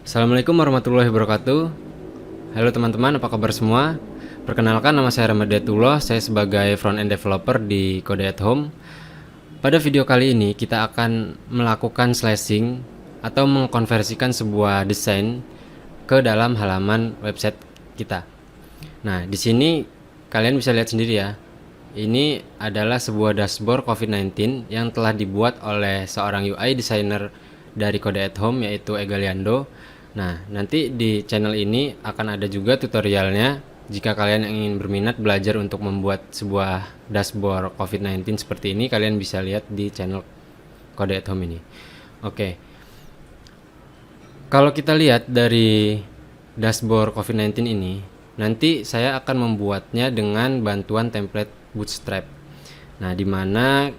Assalamualaikum warahmatullahi wabarakatuh. Halo teman-teman, apa kabar semua? Perkenalkan, nama saya Ramadhatullah. Saya sebagai front-end developer di Code at Home. Pada video kali ini kita akan melakukan slashing atau mengkonversikan sebuah desain ke dalam halaman website kita. Nah, di sini kalian bisa lihat sendiri ya. Ini adalah sebuah dashboard COVID-19 yang telah dibuat oleh seorang UI designer dari Code at Home, yaitu Egaliando. Nah, nanti di channel ini akan ada juga tutorialnya jika kalian ingin berminat belajar untuk membuat sebuah dashboard COVID-19 seperti ini. Kalian bisa lihat di channel Code at Home ini. Oke, kalau kita lihat dari dashboard COVID-19 ini, nanti saya akan membuatnya dengan bantuan template Bootstrap. Nah, di mana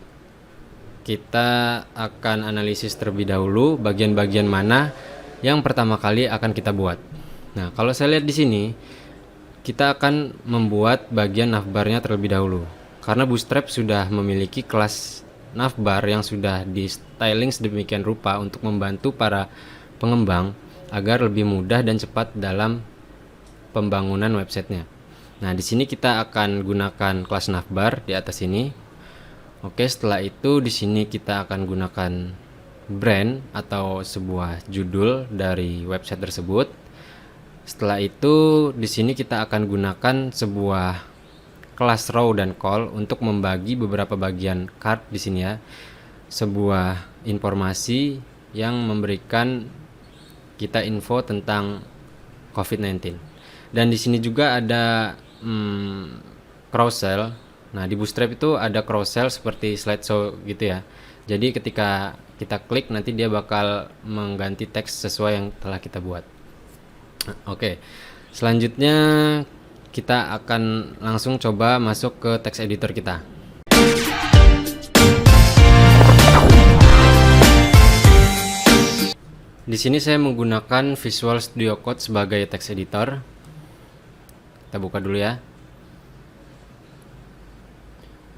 kita akan analisis terlebih dahulu bagian-bagian mana yang pertama kali akan kita buat. Nah, kalau saya lihat di sini, kita akan membuat bagian navbarnya terlebih dahulu. Karena Bootstrap sudah memiliki kelas navbar yang sudah di styling sedemikian rupa untuk membantu para pengembang agar lebih mudah dan cepat dalam pembangunan websitenya. Nah, di sini kita akan gunakan kelas navbar di atas ini. Oke, setelah itu di sini kita akan gunakan brand atau sebuah judul dari website tersebut. Setelah itu di sini kita akan gunakan sebuah kelas row dan call untuk membagi beberapa bagian card di sini ya. Sebuah informasi yang memberikan kita info tentang COVID-19. Dan di sini juga ada cross-sell. Nah, di Bootstrap itu ada cross-sell seperti slideshow gitu ya. Jadi ketika kita klik nanti dia bakal mengganti teks sesuai yang telah kita buat. Oke. Selanjutnya kita akan langsung coba masuk ke text editor kita. Di sini saya menggunakan Visual Studio Code sebagai text editor. Kita buka dulu ya.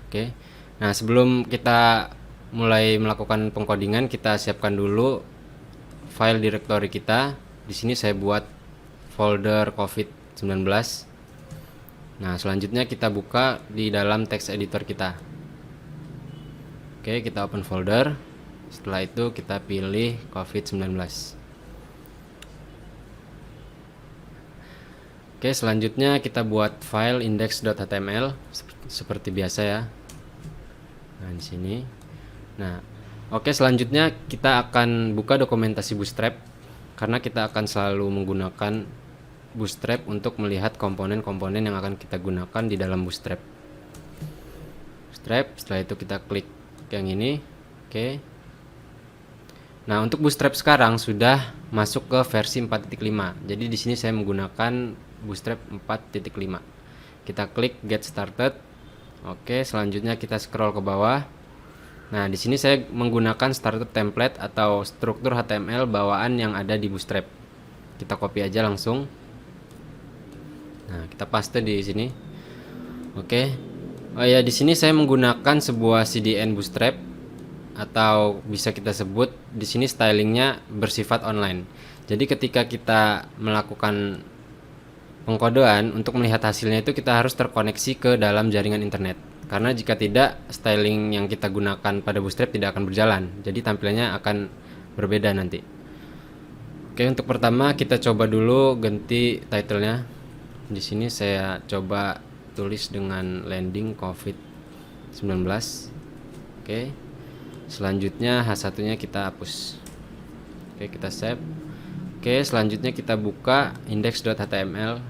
Oke. Nah, sebelum kita mulai melakukan pengkodingan, kita siapkan dulu file directory kita. Di sini saya buat folder COVID-19. Nah, selanjutnya kita buka di dalam text editor kita. Oke, kita open folder. Setelah itu kita pilih COVID-19. Oke, selanjutnya kita buat file index.html seperti biasa ya. Nah, di sini. Nah, oke, selanjutnya kita akan buka dokumentasi Bootstrap karena kita akan selalu menggunakan Bootstrap untuk melihat komponen-komponen yang akan kita gunakan di dalam Bootstrap. Setelah itu kita klik yang ini. Oke. Nah, untuk Bootstrap sekarang sudah masuk ke versi 4.5. Jadi di sini saya menggunakan Bootstrap 4.5. Kita klik Get Started. Oke, selanjutnya kita scroll ke bawah. Nah, di sini saya menggunakan starter template atau struktur HTML bawaan yang ada di Bootstrap. Kita copy aja langsung. Nah, kita paste di sini. Oke. Oh ya, di sini saya menggunakan sebuah CDN Bootstrap atau bisa kita sebut di sini stylingnya bersifat online. Jadi ketika kita melakukan pengkodean untuk melihat hasilnya itu kita harus terkoneksi ke dalam jaringan internet. Karena jika tidak, styling yang kita gunakan pada Bootstrap tidak akan berjalan. Jadi tampilannya akan berbeda nanti. Oke, untuk pertama kita coba dulu ganti title-nya. Di sini saya coba tulis dengan landing COVID-19. Oke. Selanjutnya H1-nya kita hapus. Oke, kita save. Oke, selanjutnya kita buka index.html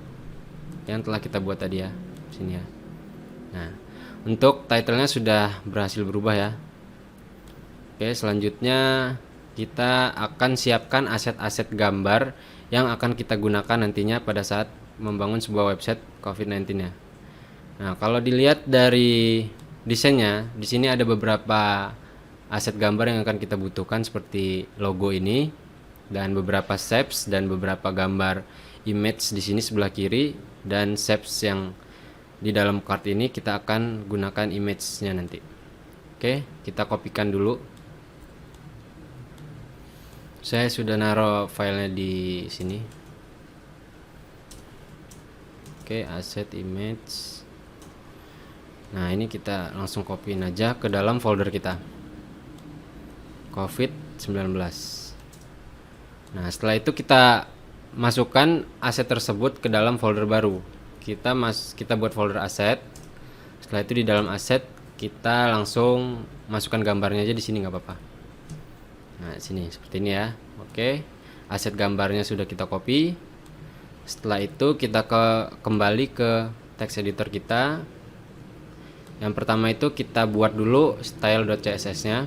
yang telah kita buat tadi ya, sini ya. Nah, untuk title-nya sudah berhasil berubah ya. Oke, selanjutnya kita akan siapkan aset-aset gambar yang akan kita gunakan nantinya pada saat membangun sebuah website COVID-19 ya. Nah, kalau dilihat dari desainnya, di sini ada beberapa aset gambar yang akan kita butuhkan seperti logo ini dan beberapa shapes dan beberapa gambar image di sini sebelah kiri, dan shapes yang di dalam card ini kita akan gunakan image-nya nanti. Oke, kita kopikan dulu. Saya sudah naruh filenya di sini. Oke, asset image. Nah, ini kita langsung copyin aja ke dalam folder kita. COVID-19. Nah, setelah itu kita masukkan aset tersebut ke dalam folder baru. Kita buat folder aset. Setelah itu di dalam aset kita langsung masukkan gambarnya aja di sini, nggak apa-apa. Nah, sini seperti ini ya. Oke. Aset gambarnya sudah kita copy. Setelah itu kita kembali ke text editor kita. Yang pertama itu kita buat dulu style.css-nya.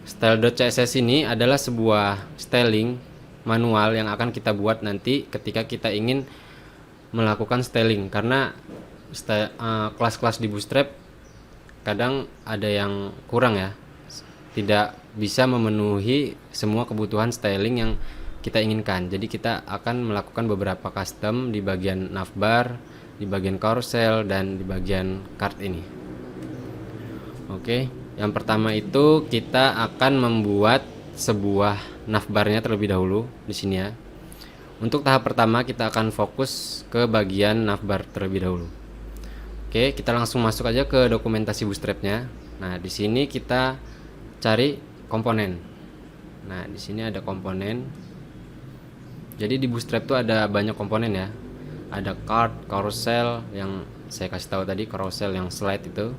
Style.css ini adalah sebuah styling manual yang akan kita buat nanti ketika kita ingin melakukan styling, karena kelas-kelas di Bootstrap kadang ada yang kurang ya, tidak bisa memenuhi semua kebutuhan styling yang kita inginkan. Jadi kita akan melakukan beberapa custom di bagian navbar, di bagian carousel, dan di bagian cart ini. Oke, yang pertama itu kita akan membuat sebuah navbarnya terlebih dahulu di sini ya. Untuk tahap pertama kita akan fokus ke bagian navbar terlebih dahulu. Oke, kita langsung masuk aja ke dokumentasi Bootstrap-nya. Nah, di sini kita cari komponen. Nah, di sini ada komponen. Jadi di Bootstrap itu ada banyak komponen ya. Ada cart, carousel yang saya kasih tahu tadi, carousel yang slide itu,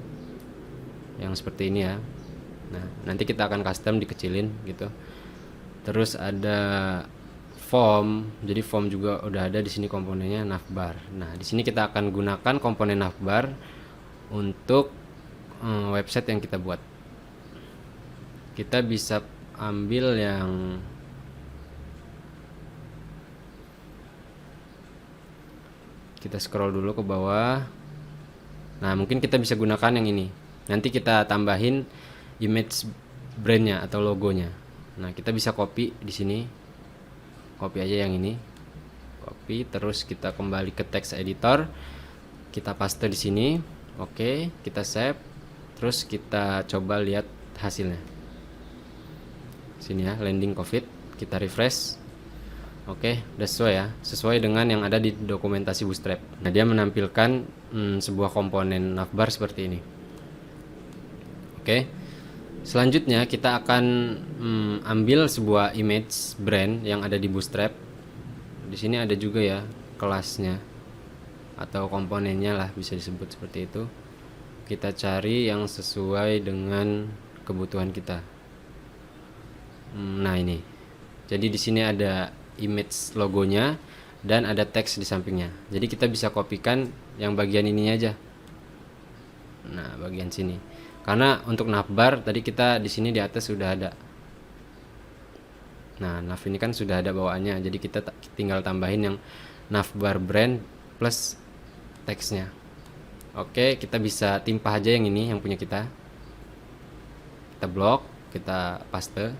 yang seperti ini ya. Nah, nanti kita akan custom dikecilin gitu. Terus ada form. Jadi form juga udah ada di sini komponennya navbar. Nah, di sini kita akan gunakan komponen navbar untuk website yang kita buat. Kita bisa ambil yang kita scroll dulu ke bawah. Nah, mungkin kita bisa gunakan yang ini. Nanti kita tambahin image brandnya atau logonya. Nah, kita bisa copy di sini. Copy aja yang ini. Copy, terus kita kembali ke text editor. Kita paste di sini. Oke, kita save. Terus kita coba lihat hasilnya. Sini ya, landing COVID. Kita refresh. Oke, udah sesuai ya, sesuai dengan yang ada di dokumentasi Bootstrap. Nah, dia menampilkan sebuah komponen navbar seperti ini. Oke, selanjutnya kita akan ambil sebuah image brand yang ada di Bootstrap. Di sini ada juga ya kelasnya atau komponennya lah, bisa disebut seperti itu. Kita cari yang sesuai dengan kebutuhan kita. Nah, ini. Jadi di sini ada image logonya dan ada teks di sampingnya. Jadi kita bisa kopikan yang bagian ini aja. Nah, bagian sini. Karena untuk navbar tadi kita di sini di atas sudah ada. Nah, nav ini kan sudah ada bawaannya. Jadi kita tinggal tambahin yang navbar brand plus teksnya. Oke, kita bisa timpah aja yang ini yang punya kita. Kita blok, kita paste.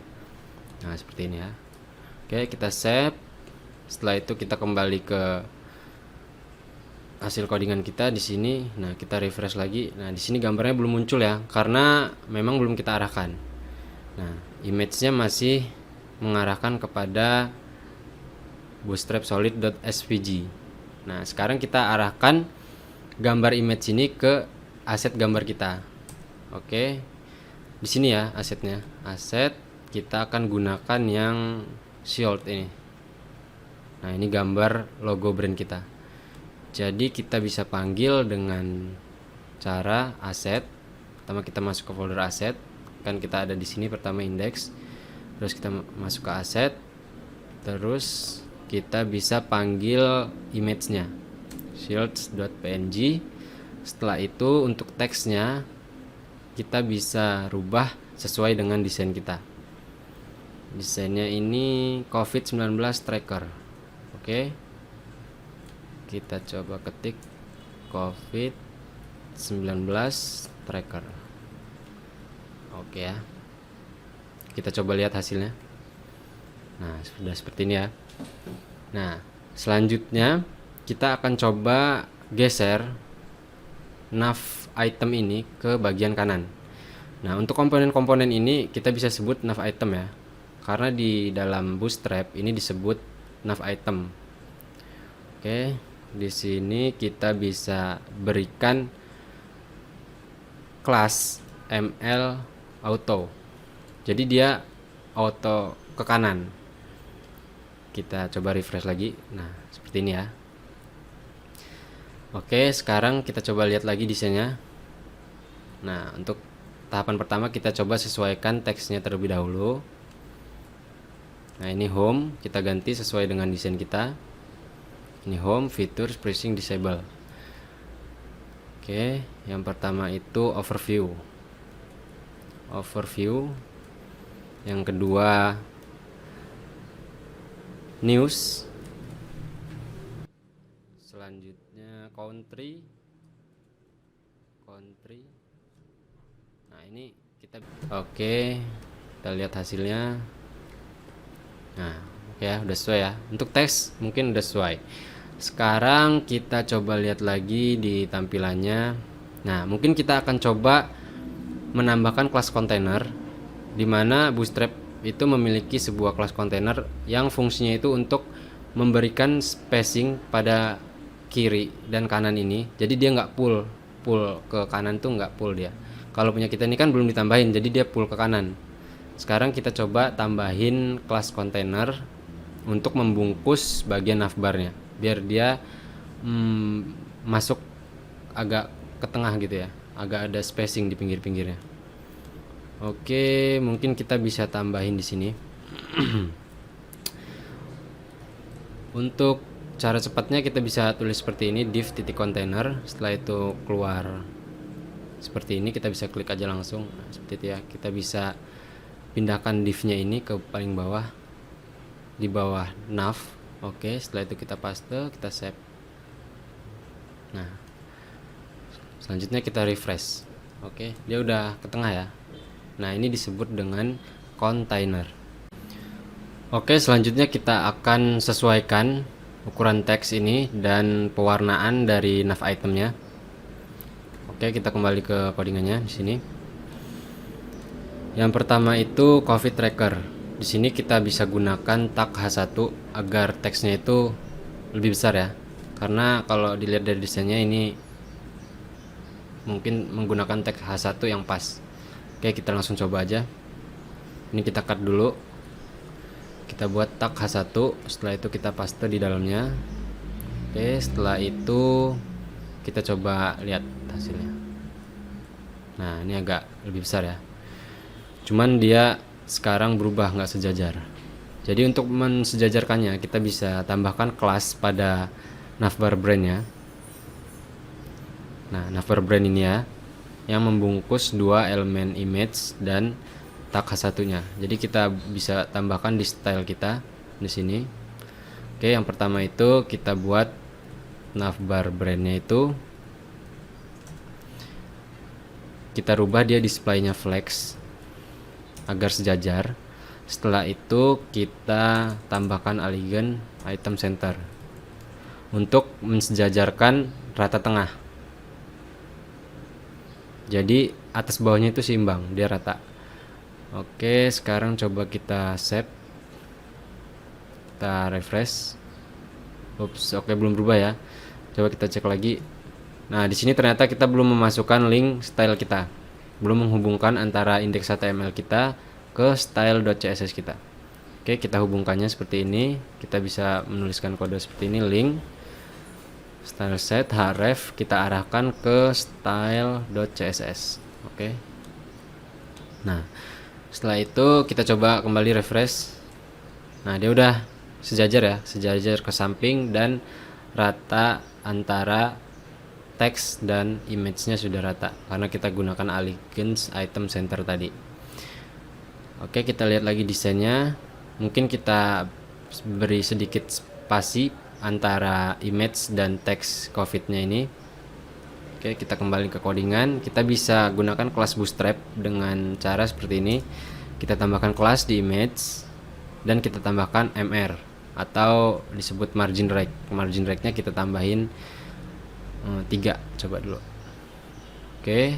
Nah, seperti ini ya. Oke, kita save. Setelah itu kita kembali ke hasil codingan kita di sini. Nah, kita refresh lagi. Nah, di sini gambarnya belum muncul ya, karena memang belum kita arahkan. Nah, image-nya masih mengarahkan kepada bootstrap solid.svg. Nah, sekarang kita arahkan gambar image ini ke aset gambar kita. Oke. Di sini ya asetnya. Aset kita akan gunakan yang shield ini. Nah, ini gambar logo brand kita. Jadi kita bisa panggil dengan cara aset. Pertama kita masuk ke folder aset. Kan kita ada di sini pertama index. Terus kita masuk ke aset. Terus kita bisa panggil image-nya. shields.png. Setelah itu untuk teksnya kita bisa rubah sesuai dengan desain kita. Desainnya ini COVID-19 tracker. Oke. Kita coba ketik COVID-19 tracker. Oke ya. Kita coba lihat hasilnya. Nah, sudah seperti ini ya. Nah, selanjutnya kita akan coba geser nav item ini ke bagian kanan. Nah, untuk komponen-komponen ini kita bisa sebut nav item ya. karena di dalam Bootstrap ini disebut nav item. Oke, di sini kita bisa berikan kelas ml auto. Jadi dia auto ke kanan. Kita coba refresh lagi. Nah, seperti ini ya. Oke, sekarang kita coba lihat lagi desainnya. Nah, untuk tahapan pertama kita coba sesuaikan teksnya terlebih dahulu. Nah, ini home, kita ganti sesuai dengan desain kita. Ini home, fitur, spacing, disable. Oke, yang pertama itu overview. Yang kedua news. Selanjutnya country. Nah, ini kita kita lihat hasilnya. Nah, oke ya, udah sesuai ya. Untuk teks mungkin udah sesuai. Sekarang kita coba lihat lagi di tampilannya. Nah, mungkin kita akan coba menambahkan kelas kontainer, di mana Bootstrap itu memiliki sebuah kelas kontainer yang fungsinya itu untuk memberikan spacing pada kiri dan kanan ini. Jadi dia nggak pull ke kanan tuh nggak pull dia. Kalau punya kita ini kan belum ditambahin, jadi dia pull ke kanan. Sekarang kita coba tambahin kelas kontainer untuk membungkus bagian navbarnya, biar dia masuk agak ke tengah gitu ya, agak ada spacing di pinggir-pinggirnya. Oke, mungkin kita bisa tambahin di sini. Untuk cara cepatnya kita bisa tulis seperti ini, div titik container. Setelah itu keluar seperti ini, kita bisa klik aja langsung. Nah, seperti itu ya. Kita bisa pindahkan divnya ini ke paling bawah, di bawah nav. Oke, setelah itu kita paste, kita save. Nah, selanjutnya kita refresh. Oke, dia udah ke tengah ya. Nah, ini disebut dengan container. Oke, selanjutnya kita akan sesuaikan ukuran teks ini dan pewarnaan dari nav itemnya. Oke, kita kembali ke codingannya di sini. Yang pertama itu COVID tracker. Di sini kita bisa gunakan tag H1 agar teksnya itu lebih besar ya. Karena kalau dilihat dari desainnya ini mungkin menggunakan tag H1 yang pas. Oke, kita langsung coba aja. Ini kita cut dulu. Kita buat tag H1, setelah itu kita paste di dalamnya. Oke, setelah itu kita coba lihat hasilnya. Nah, ini agak lebih besar ya. Cuman dia sekarang berubah, nggak sejajar. Jadi untuk mensejajarkannya kita bisa tambahkan kelas pada navbar brandnya. Nah, navbar brand ini ya, yang membungkus dua elemen image dan tag H1-nya. Jadi kita bisa tambahkan di style kita di sini. Oke, yang pertama itu kita buat navbar brandnya itu kita rubah dia displaynya flex agar sejajar. Setelah itu kita tambahkan alignment item center untuk mensejajarkan rata tengah. Jadi atas bawahnya itu seimbang, dia rata. Oke, sekarang coba kita save. Kita refresh. Ups, oke, belum berubah ya. Coba kita cek lagi. Nah, di sini ternyata kita belum memasukkan link style kita. Belum menghubungkan antara indeks HTML kita ke style.css kita. Oke, kita hubungkannya seperti ini. Kita bisa menuliskan kode seperti ini, link style set href kita arahkan ke style.css. Oke. Nah, setelah itu kita coba kembali refresh. Nah, dia udah sejajar ya, sejajar ke samping dan rata antara teks dan image-nya sudah rata karena kita gunakan alignment item center tadi. Oke, kita lihat lagi desainnya. Mungkin kita beri sedikit spasi antara image dan teks COVID-nya ini. Oke, kita kembali ke codingan. Kita bisa gunakan kelas Bootstrap dengan cara seperti ini. Kita tambahkan kelas di image dan kita tambahkan mr atau disebut margin rect. Margin rect-nya kita tambahin 3, coba dulu. Oke,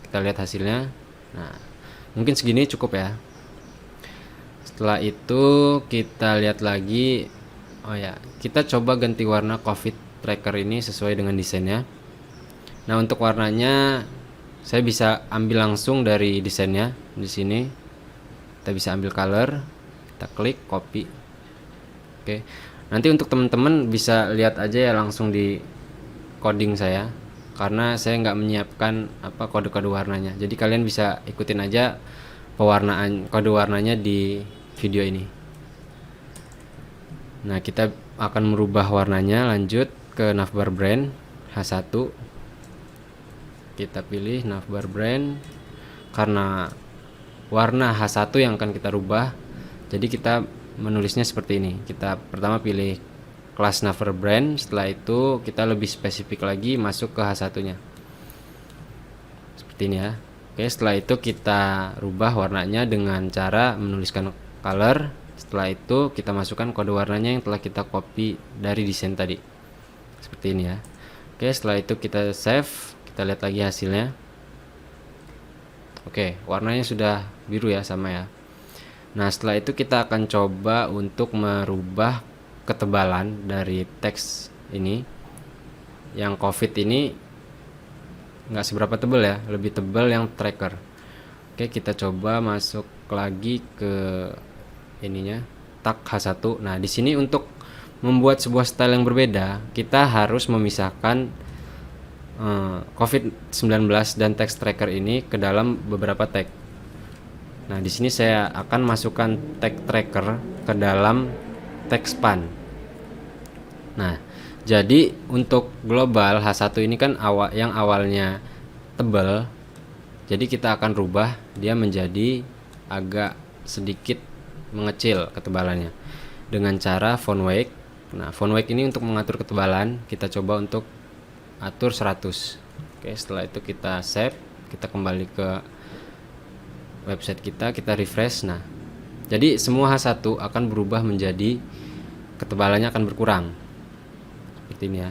kita lihat hasilnya. Nah, mungkin segini cukup ya. Setelah itu kita lihat lagi. Oh ya, kita coba ganti warna COVID tracker ini sesuai dengan desainnya. Nah, untuk warnanya saya bisa ambil langsung dari desainnya di sini. Kita bisa ambil color, kita klik copy. Oke. Nanti untuk teman-teman bisa lihat aja ya langsung di coding saya, karena saya nggak menyiapkan kode-kode warnanya. Jadi kalian bisa ikutin aja pewarnaan kode warnanya di video ini. Nah, kita akan merubah warnanya. Lanjut ke navbar brand H1. Kita pilih navbar brand. Karena warna H1 yang akan kita rubah, jadi kita menulisnya seperti ini. Kita pertama pilih kelas navbar brand, setelah itu kita lebih spesifik lagi masuk ke H1-nya. Seperti ini ya. Oke, setelah itu kita rubah warnanya dengan cara menuliskan color. Setelah itu kita masukkan kode warnanya yang telah kita copy dari desain tadi. Seperti ini ya. Oke, setelah itu kita save, kita lihat lagi hasilnya. Oke, warnanya sudah biru ya, sama ya. Nah, setelah itu kita akan coba untuk merubah ketebalan dari teks ini. Yang COVID ini nggak seberapa tebal ya, lebih tebal yang tracker. Oke, kita coba masuk lagi ke ininya, tag H1. Nah, di sini untuk membuat sebuah style yang berbeda, kita harus memisahkan COVID-19 dan text tracker ini ke dalam beberapa tag. Nah, di sini saya akan masukkan tag tracker ke dalam tag span. Nah, jadi untuk global H1 ini kan yang awalnya tebal, jadi kita akan rubah dia menjadi agak sedikit mengecil ketebalannya dengan cara font weight. Nah, font weight ini untuk mengatur ketebalan kita coba untuk atur 100. Oke, setelah itu kita save, kita kembali ke website kita refresh. Nah, jadi semua H1 akan berubah menjadi ketebalannya akan berkurang. Seperti ini ya.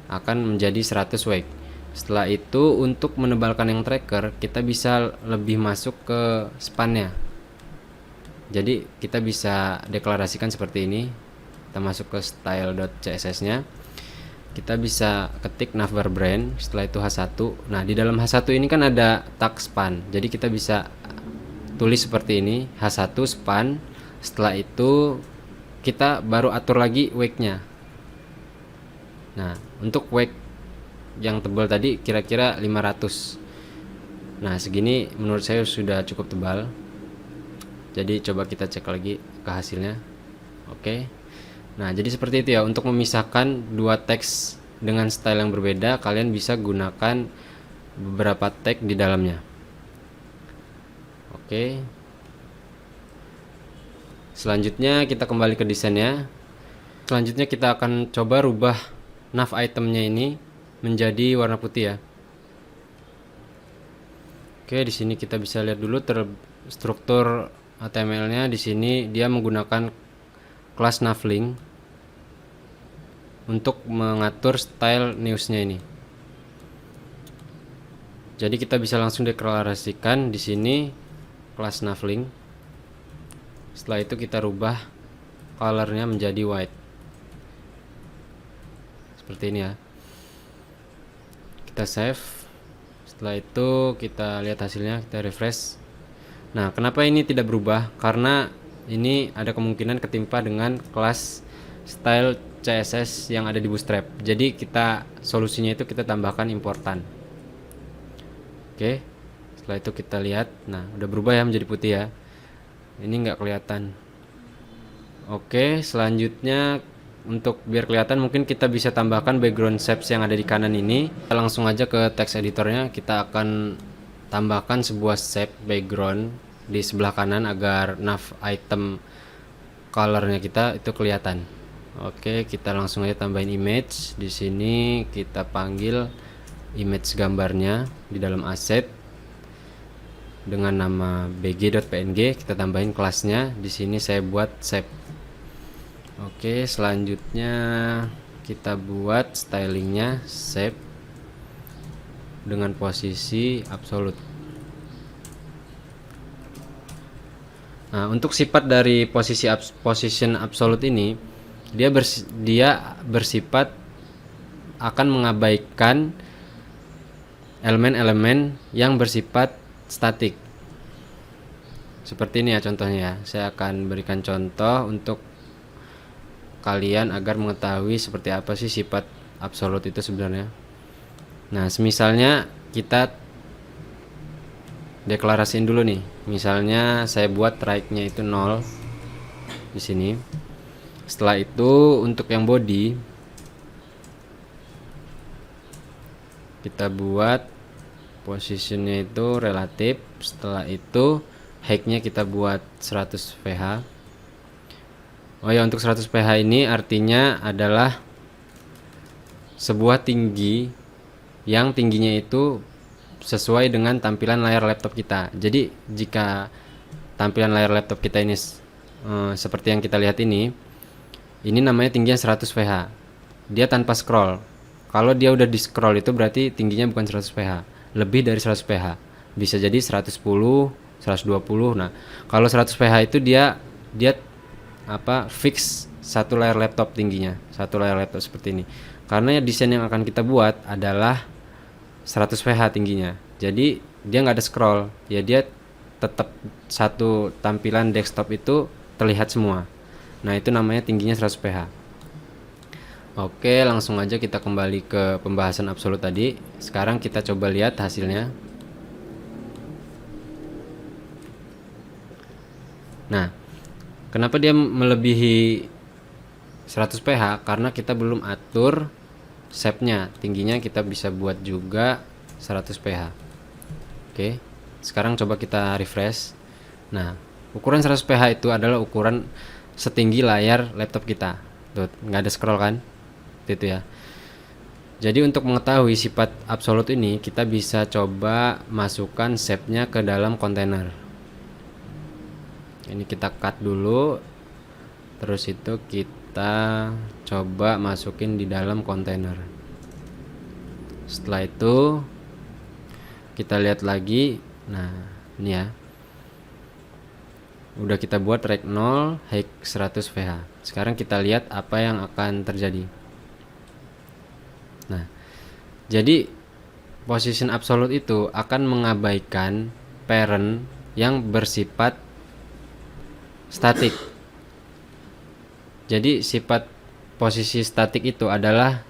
Akan menjadi 100 weight. Setelah itu untuk menebalkan yang tracker, kita bisa lebih masuk ke spannya. Jadi kita bisa deklarasikan seperti ini. Kita masuk ke style.css-nya. Kita bisa ketik navbar brand, setelah itu H1. Nah, di dalam H1 ini kan ada tag span. Jadi kita bisa tulis seperti ini, H1 span. Setelah itu kita baru atur lagi weight-nya. Nah, untuk weight yang tebal tadi kira-kira 500. Nah, segini menurut saya sudah cukup tebal. Jadi coba kita cek lagi ke hasilnya. Oke. Nah, jadi seperti itu ya. Untuk memisahkan dua teks dengan style yang berbeda, kalian bisa gunakan beberapa tag di dalamnya. Oke. Selanjutnya kita kembali ke desainnya. Selanjutnya kita akan coba rubah nav itemnya ini menjadi warna putih ya. Oke, di sini kita bisa lihat dulu struktur HTML-nya. Di sini dia menggunakan kelas navlink untuk mengatur style newsnya ini. Jadi kita bisa langsung deklarasikan di sini kelas navlink. Setelah itu kita rubah colornya menjadi white. Seperti ini ya. Kita save. Setelah itu kita lihat hasilnya, kita refresh. Nah, kenapa ini tidak berubah? Karena ini ada kemungkinan ketimpa dengan kelas style CSS yang ada di Bootstrap. Jadi kita solusinya itu kita tambahkan importan. Oke, setelah itu kita lihat. Nah, udah berubah ya menjadi putih ya. Ini nggak kelihatan. Oke, selanjutnya untuk biar kelihatan mungkin kita bisa tambahkan background shapes yang ada di kanan ini. Kita langsung aja ke text editornya. Kita akan tambahkan sebuah shape background di sebelah kanan agar nav item colornya kita itu kelihatan. Oke, kita langsung aja tambahin image. Di sini kita panggil image gambarnya di dalam asset dengan nama bg.png. Kita tambahin kelasnya. Di sini saya buat shape. Oke, selanjutnya kita buat stylingnya shape dengan posisi absolute. Nah, untuk sifat dari position absolute ini, dia bersifat akan mengabaikan elemen-elemen yang bersifat statik. Seperti ini ya contohnya ya. Saya akan berikan contoh untuk kalian agar mengetahui seperti apa sih sifat absolut itu sebenarnya. Nah, misalnya kita deklarasiin dulu nih. Misalnya saya buat right-nya itu 0 di sini. Setelah itu untuk yang body kita buat positionnya itu relatif. Setelah itu height-nya kita buat 100 pH. Oh ya, untuk 100 pH ini artinya adalah sebuah tinggi yang tingginya itu sesuai dengan tampilan layar laptop kita. Jadi jika tampilan layar laptop kita ini seperti yang kita lihat ini namanya tingginya 100 pH. Dia tanpa scroll. Kalau dia udah di scroll itu berarti tingginya bukan 100 pH, lebih dari 100 pH. Bisa jadi 110, 120. Nah, kalau 100 pH itu dia fix satu layar laptop tingginya, satu layar laptop seperti ini. Karena desain yang akan kita buat adalah 100 pH tingginya. Jadi dia nggak ada scroll, ya dia tetap satu tampilan desktop itu terlihat semua. Nah, itu namanya tingginya 100 pH. Oke, langsung aja kita kembali ke pembahasan absolut tadi. Sekarang kita coba lihat hasilnya. Nah, kenapa dia melebihi 100 pH? Karena kita belum atur shape-nya. Tingginya kita bisa buat juga 100 pH. Oke, sekarang coba kita refresh. Nah, ukuran 100 pH itu adalah ukuran setinggi layar laptop kita. Tuh, nggak ada scroll kan? Itu ya. Jadi untuk mengetahui sifat absolut ini, kita bisa coba masukkan shape-nya ke dalam kontainer. Ini kita cut dulu. Terus itu kita coba masukin di dalam kontainer. Setelah itu kita lihat lagi. Nah, ini ya. Udah kita buat rect 0, height 100 pH. Sekarang kita lihat apa yang akan terjadi. Nah, jadi position absolute itu akan mengabaikan parent yang bersifat statik. Jadi sifat posisi statik itu adalah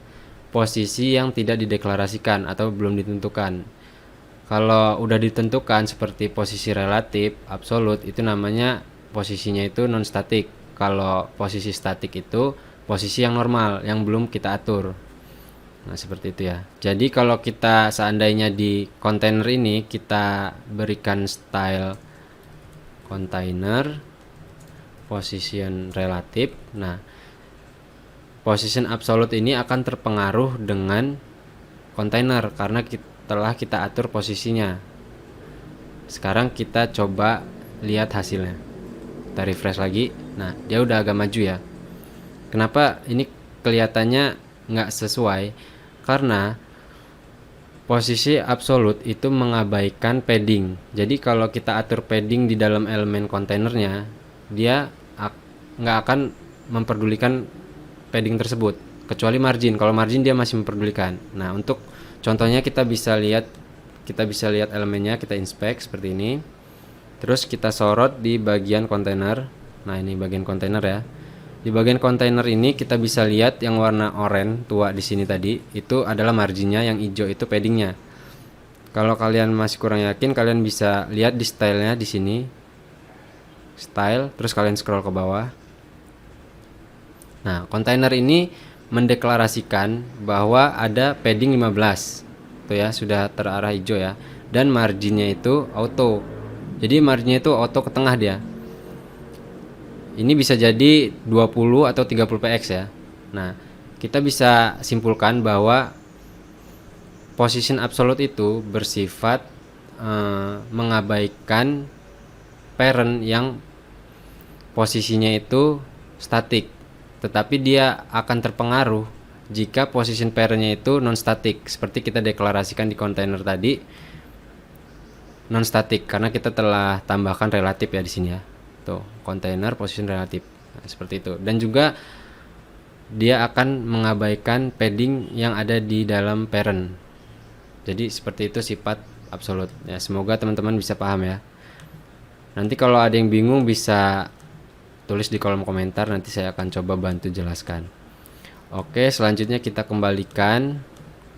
posisi yang tidak dideklarasikan atau belum ditentukan. Kalau udah ditentukan seperti posisi relatif, absolut, itu namanya posisinya itu non statik. Kalau posisi statik itu posisi yang normal yang belum kita atur. Nah, seperti itu ya. Jadi kalau kita seandainya di kontainer ini kita berikan style container position relatif. Nah, position absolute ini akan terpengaruh dengan kontainer karena telah kita atur posisinya. Sekarang kita coba lihat hasilnya. Kita refresh lagi. Nah, dia udah agak maju ya. Kenapa ini kelihatannya nggak sesuai? Karena posisi absolut itu mengabaikan padding. Jadi kalau kita atur padding di dalam elemen kontainernya, dia nggak akan memperdulikan padding tersebut, kecuali margin. Kalau margin dia masih memperdulikan. Nah, untuk contohnya kita bisa lihat elemennya, kita inspect seperti ini. Terus kita sorot di bagian kontainer. Nah, ini bagian kontainer ya. Di bagian kontainer ini kita bisa lihat yang warna oranye tua di sini tadi itu adalah marginnya, yang hijau itu paddingnya. Kalau kalian masih kurang yakin, kalian bisa lihat di stylenya di sini. Style, terus kalian scroll ke bawah. Nah, kontainer ini mendeklarasikan bahwa ada padding 15. Tuh ya, sudah terarah hijau ya. Dan marginnya itu auto. Jadi marginnya itu auto ke tengah dia. Ini bisa jadi 20 atau 30 px ya. Nah, kita bisa simpulkan bahwa position absolute itu bersifat mengabaikan parent yang posisinya itu statik, tetapi dia akan terpengaruh jika position parentnya itu non statik, seperti kita deklarasikan di kontainer tadi non statik, karena kita telah tambahkan relatif ya di sini ya. Tuh, container position relative. Nah, seperti itu. Dan juga dia akan mengabaikan padding yang ada di dalam parent. Jadi seperti itu sifat absolute. Ya, semoga teman-teman bisa paham ya. Nanti kalau ada yang bingung bisa tulis di kolom komentar, nanti saya akan coba bantu jelaskan. Oke, selanjutnya kita kembalikan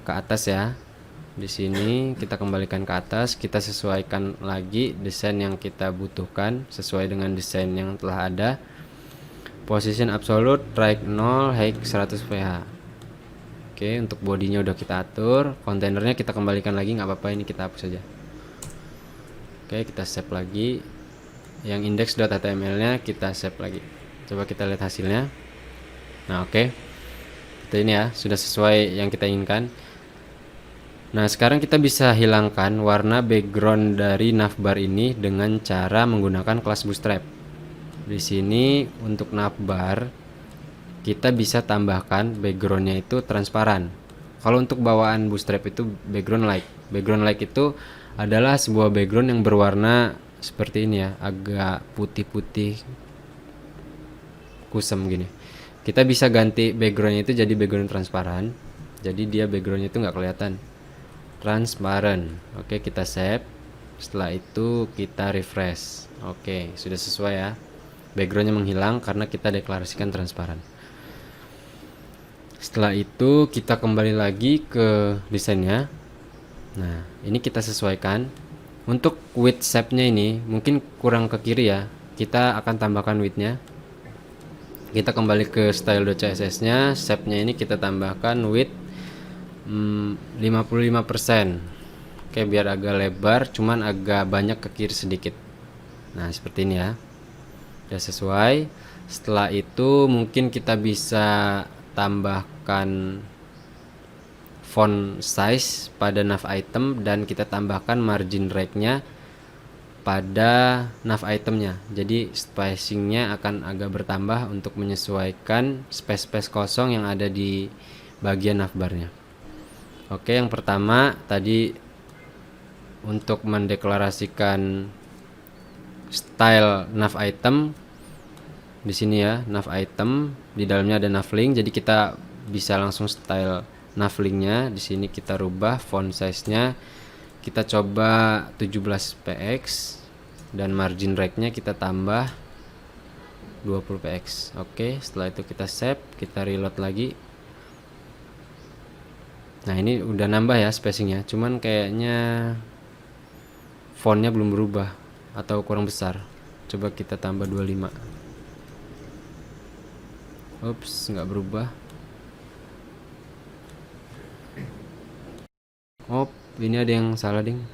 ke atas ya. Di sini kita kembalikan ke atas, kita sesuaikan lagi desain yang kita butuhkan sesuai dengan desain yang telah ada. Position absolute, right 0, height 100 pH. Oke, untuk bodinya udah kita atur, kontainernya kita kembalikan lagi, nggak apa-apa, ini kita hapus saja. Oke, kita save lagi. Yang index.html-nya kita save lagi. Coba kita lihat hasilnya. Nah, oke. Itu ini ya, sudah sesuai yang kita inginkan. Nah, sekarang kita bisa hilangkan warna background dari navbar ini dengan cara menggunakan kelas Bootstrap. Di sini untuk navbar kita bisa tambahkan backgroundnya itu transparan. Kalau untuk bawaan Bootstrap itu background light. Background light itu adalah sebuah background yang berwarna seperti ini ya, agak putih-putih kusem gini. Kita bisa ganti backgroundnya itu jadi background transparan. Jadi dia backgroundnya itu nggak kelihatan, transparan. Oke, kita save. Setelah itu kita refresh. Oke, sudah sesuai ya. Backgroundnya menghilang karena kita deklarasikan transparan. Setelah itu kita kembali lagi ke desainnya. Nah, ini kita sesuaikan. Untuk width shape-nya ini mungkin kurang ke kiri ya. Kita akan tambahkan width-nya. Kita kembali ke style.css-nya, shape-nya ini kita tambahkan width 55%. Oke, biar agak lebar, cuman agak banyak ke kiri sedikit. Nah, seperti ini ya. Sudah sesuai. Setelah itu mungkin kita bisa tambahkan font size pada nav item dan kita tambahkan margin right-nya pada nav itemnya. Jadi spacingnya akan agak bertambah untuk menyesuaikan space-space kosong yang ada di bagian navbarnya. Oke, yang pertama tadi untuk mendeklarasikan style nav item di sini ya, nav item di dalamnya ada nav link, jadi kita bisa langsung style nav linknya. Di sini kita rubah font size-nya, kita coba 17 px dan margin right-nya kita tambah 20 px. Oke, setelah itu kita save, kita reload lagi. Nah, ini udah nambah ya spacingnya, cuman kayaknya fontnya belum berubah atau kurang besar. Coba kita tambah 25. Ups, nggak berubah. Oh, ini ada yang salah ding.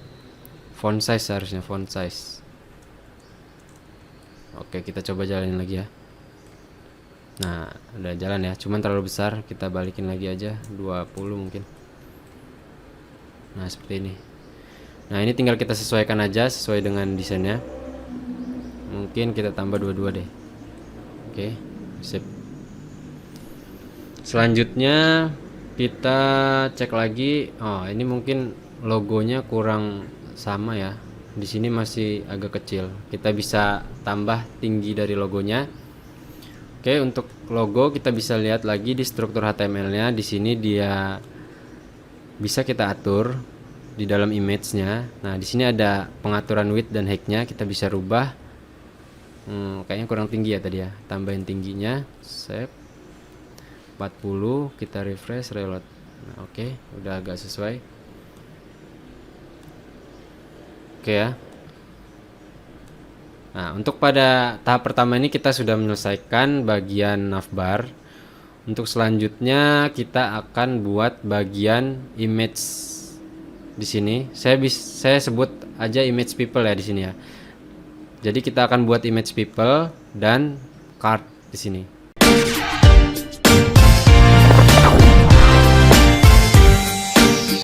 Font size harusnya, font size. Oke, kita coba jalanin lagi ya. Nah, udah jalan ya, cuman terlalu besar, kita balikin lagi aja 20 mungkin. Nah, seperti ini. Nah, ini tinggal kita sesuaikan aja sesuai dengan desainnya. Mungkin kita tambah 22 deh. Oke, sip. Selanjutnya kita cek lagi. Oh, ini mungkin logonya kurang sama ya. Di sini masih agak kecil. Kita bisa tambah tinggi dari logonya. Oke, untuk logo kita bisa lihat lagi di struktur HTML-nya. Di sini dia bisa kita atur di dalam image-nya. Nah, di sini ada pengaturan width dan height-nya, kita bisa rubah. Kayaknya kurang tinggi ya tadi ya. Tambahin tingginya, save. 40, kita refresh, reload. Nah, oke, udah agak sesuai. Oke ya. Nah, untuk pada tahap pertama ini kita sudah menyelesaikan bagian navbar. Untuk selanjutnya kita akan buat bagian image di sini. Saya sebut aja image people ya di sini ya. Jadi kita akan buat image people dan card di sini.